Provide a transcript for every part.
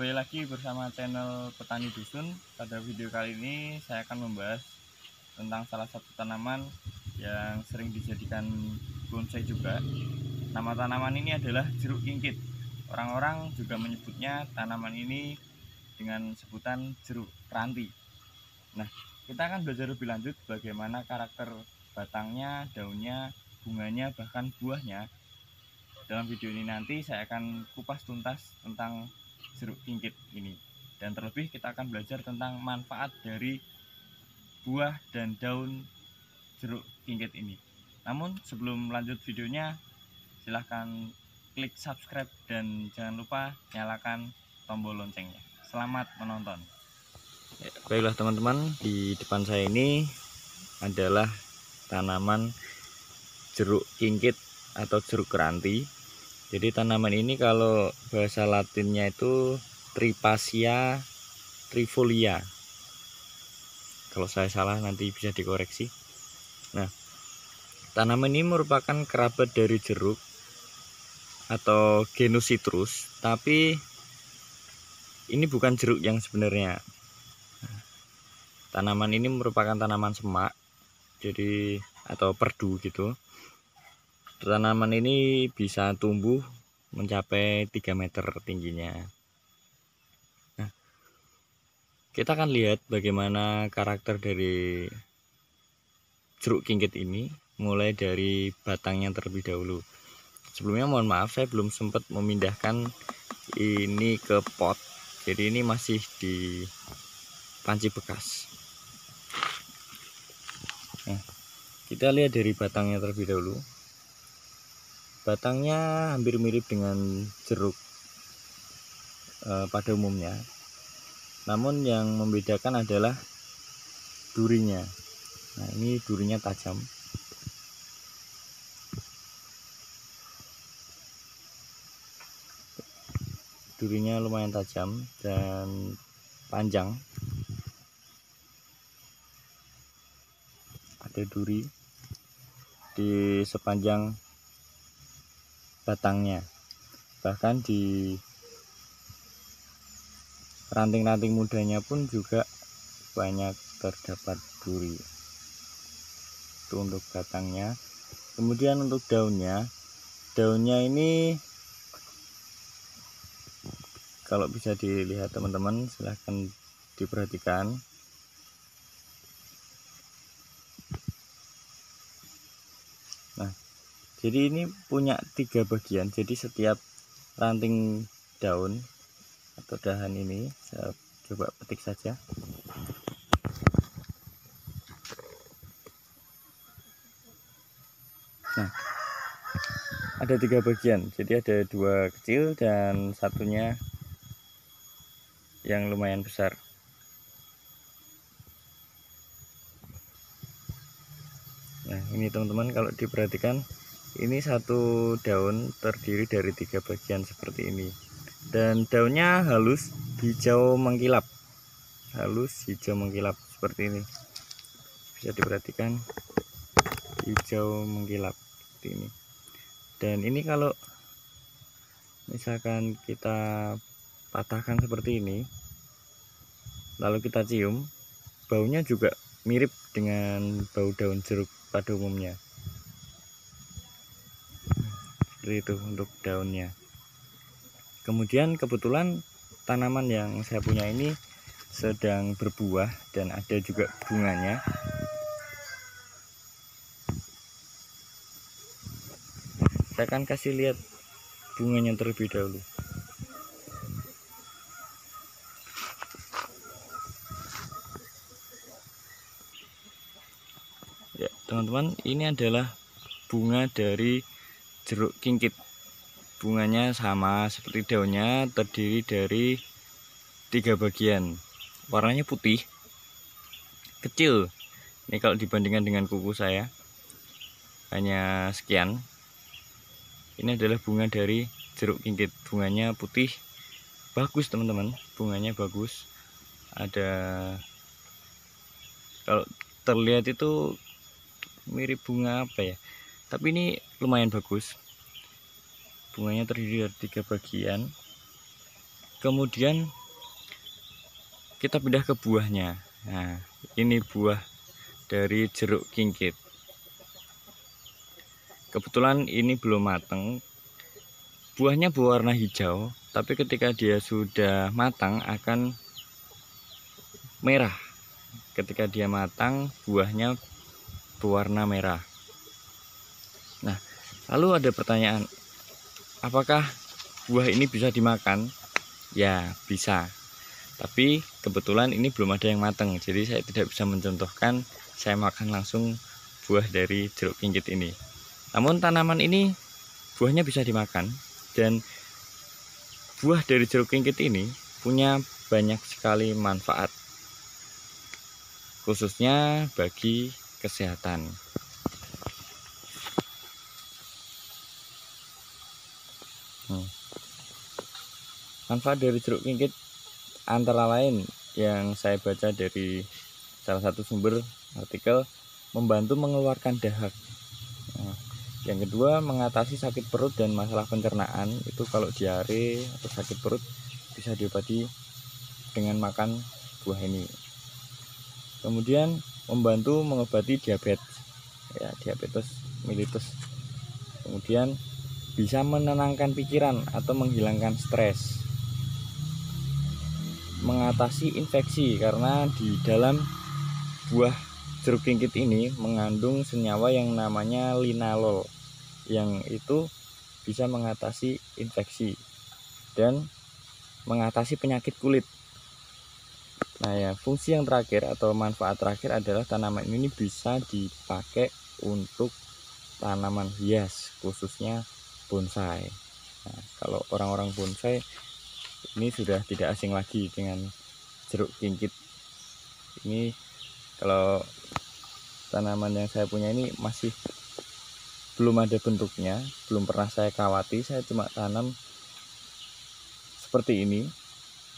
kembali lagi bersama channel Petani Dusun. Pada video kali ini saya akan membahas tentang salah satu tanaman yang sering dijadikan bonsai juga. Nama tanaman ini adalah jeruk kingkit. Orang-orang juga menyebutnya tanaman ini dengan sebutan jeruk keranti. Nah, kita akan belajar lebih lanjut bagaimana karakter batangnya, daunnya, bunganya, bahkan buahnya. Dalam video ini nanti saya akan kupas tuntas tentang jeruk kingkit ini, dan terlebih kita akan belajar tentang manfaat dari buah dan daun jeruk kingkit ini. Namun sebelum lanjut videonya, silahkan klik subscribe dan jangan lupa nyalakan tombol loncengnya. Selamat menonton. Baiklah teman-teman, di depan saya ini adalah tanaman jeruk kingkit atau jeruk keranti. Jadi tanaman ini kalau bahasa latinnya itu Tripacia trifolia. Kalau saya salah nanti bisa dikoreksi. Nah, tanaman ini merupakan kerabat dari jeruk atau genus citrus, tapi ini bukan jeruk yang sebenarnya. Tanaman ini merupakan tanaman semak, jadi atau perdu gitu. Tanaman ini bisa tumbuh mencapai 3 meter tingginya. Nah, kita akan lihat bagaimana karakter dari jeruk kingkit ini, mulai dari batangnya terlebih dahulu. Sebelumnya mohon maaf, saya belum sempat memindahkan ini ke pot, jadi ini masih di panci bekas. Nah, kita lihat dari batangnya terlebih dahulu. Batangnya hampir mirip dengan jeruk pada umumnya, namun yang membedakan adalah durinya. Nah, ini durinya tajam. Durinya lumayan tajam dan panjang. Ada duri di sepanjang batangnya, bahkan di ranting-ranting mudanya pun juga banyak terdapat duri. Itu untuk batangnya. Kemudian untuk daunnya ini kalau bisa dilihat teman-teman, silahkan diperhatikan. Nah, jadi ini punya 3 bagian. Jadi setiap ranting daun atau dahan ini, saya coba petik saja. Nah, ada 3 bagian. Jadi ada 2 kecil dan satunya yang lumayan besar. Nah, ini teman-teman, kalau diperhatikan, ini satu daun terdiri dari 3 bagian seperti ini, dan daunnya halus hijau mengkilap, seperti ini. Bisa diperhatikan, hijau mengkilap seperti ini. Dan ini kalau misalkan kita patahkan seperti ini, lalu kita cium, baunya juga mirip dengan bau daun jeruk pada umumnya. Seperti itu untuk daunnya. Kemudian kebetulan tanaman yang saya punya ini sedang berbuah dan ada juga bunganya. Saya akan kasih lihat bunganya terlebih dahulu. Ya, teman-teman, ini adalah bunga dari jeruk kingkit. Bunganya sama seperti daunnya, terdiri dari 3 bagian. Warnanya putih, kecil. Ini kalau dibandingkan dengan kuku saya, hanya sekian. Ini adalah bunga dari jeruk kingkit. Bunganya putih, bagus teman-teman. Bunganya bagus. Ada, kalau terlihat itu mirip bunga apa ya, tapi ini lumayan bagus. Bunganya terdiri dari 3 bagian. Kemudian kita pindah ke buahnya. Nah, ini buah dari jeruk kingkit. Kebetulan ini belum matang. Buahnya berwarna hijau, tapi ketika dia sudah matang akan merah. Ketika dia matang, buahnya berwarna merah. Nah, lalu ada pertanyaan, apakah buah ini bisa dimakan? Ya, bisa. Tapi kebetulan ini belum ada yang matang, jadi saya tidak bisa mencontohkan saya makan langsung buah dari jeruk kingkit ini. Namun tanaman ini buahnya bisa dimakan, dan buah dari jeruk kingkit ini punya banyak sekali manfaat, khususnya bagi kesehatan. Manfaat dari jeruk kingkit antara lain yang saya baca dari salah satu sumber artikel, membantu mengeluarkan dahak. Yang kedua, mengatasi sakit perut dan masalah pencernaan. Itu kalau diare atau sakit perut bisa diobati dengan makan buah ini. Kemudian membantu mengobati diabetes, ya, diabetes mellitus. Kemudian bisa menenangkan pikiran atau menghilangkan stres. Mengatasi infeksi karena di dalam buah jeruk kingkit ini mengandung senyawa yang namanya linalol, yang itu bisa mengatasi infeksi dan mengatasi penyakit kulit. Nah ya, fungsi yang terakhir atau manfaat terakhir adalah tanaman ini bisa dipakai untuk tanaman hias, khususnya bonsai. Nah, kalau orang-orang bonsai ini sudah tidak asing lagi dengan jeruk kingkit. Ini kalau tanaman yang saya punya ini masih belum ada bentuknya, belum pernah saya kawati, saya cuma tanam seperti ini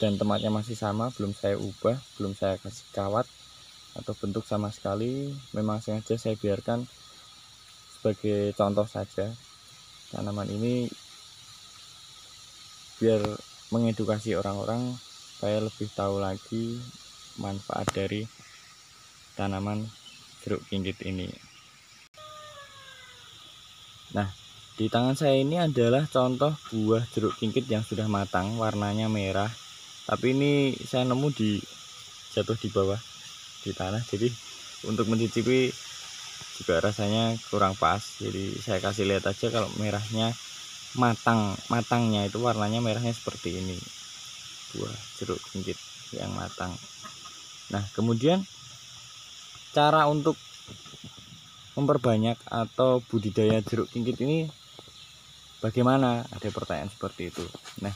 dan tempatnya masih sama, belum saya ubah, belum saya kasih kawat atau bentuk sama sekali. Memang sengaja saya biarkan sebagai contoh saja. Tanaman ini biar mengedukasi orang-orang supaya lebih tahu lagi manfaat dari tanaman jeruk kingkit ini. Nah, di tangan saya ini adalah contoh buah jeruk kingkit yang sudah matang, warnanya merah. Tapi ini saya nemu jatuh di bawah di tanah, jadi untuk mencicipi juga rasanya kurang pas. Jadi saya kasih lihat aja kalau merahnya matangnya itu warnanya merahnya seperti ini, buah jeruk kingkit yang matang. Nah, kemudian cara untuk memperbanyak atau budidaya jeruk kingkit ini bagaimana? Ada pertanyaan seperti itu. Nah,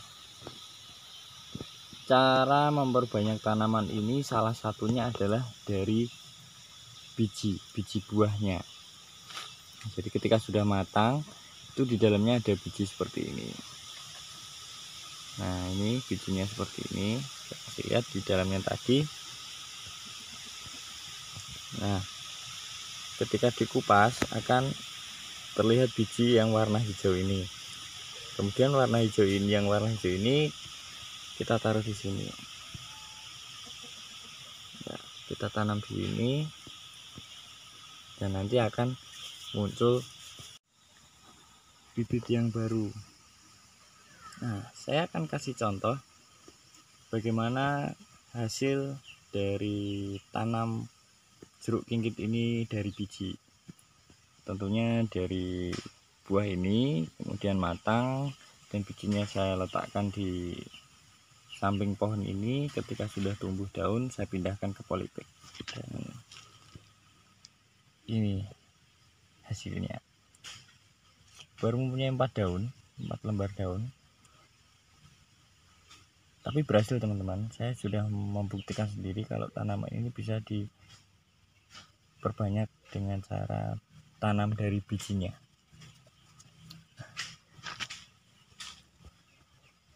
cara memperbanyak tanaman ini salah satunya adalah dari biji buahnya. Jadi ketika sudah matang, itu di dalamnya ada biji seperti ini. Nah, ini bijinya seperti ini. Kita kasih lihat di dalamnya tadi. Nah, ketika dikupas akan terlihat biji yang warna hijau ini. Kemudian warna hijau ini kita taruh di sini. Ya, kita tanam di sini dan nanti akan muncul bibit yang baru. Nah, saya akan kasih contoh bagaimana hasil dari tanam jeruk kingkit ini dari biji. Tentunya dari buah ini kemudian matang dan bijinya saya letakkan di samping pohon ini. Ketika sudah tumbuh daun, saya pindahkan ke polybag. Dan ini hasilnya. Baru mempunyai 4 lembar daun. Tapi berhasil teman-teman. Saya sudah membuktikan sendiri kalau tanaman ini bisa diperbanyak dengan cara tanam dari bijinya.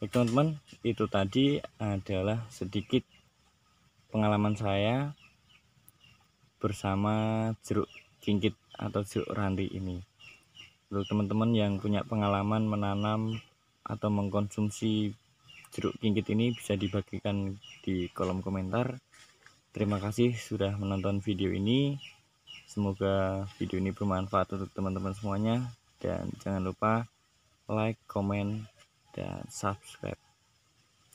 Baik teman-teman, itu tadi adalah sedikit pengalaman saya bersama jeruk kingkit atau jeruk ranti ini. Untuk teman-teman yang punya pengalaman menanam atau mengkonsumsi jeruk kingkit ini bisa dibagikan di kolom komentar. Terima kasih sudah menonton video ini. Semoga video ini bermanfaat untuk teman-teman semuanya, dan jangan lupa like, komen, dan subscribe.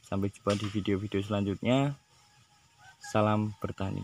Sampai jumpa di video-video selanjutnya. Salam bertani.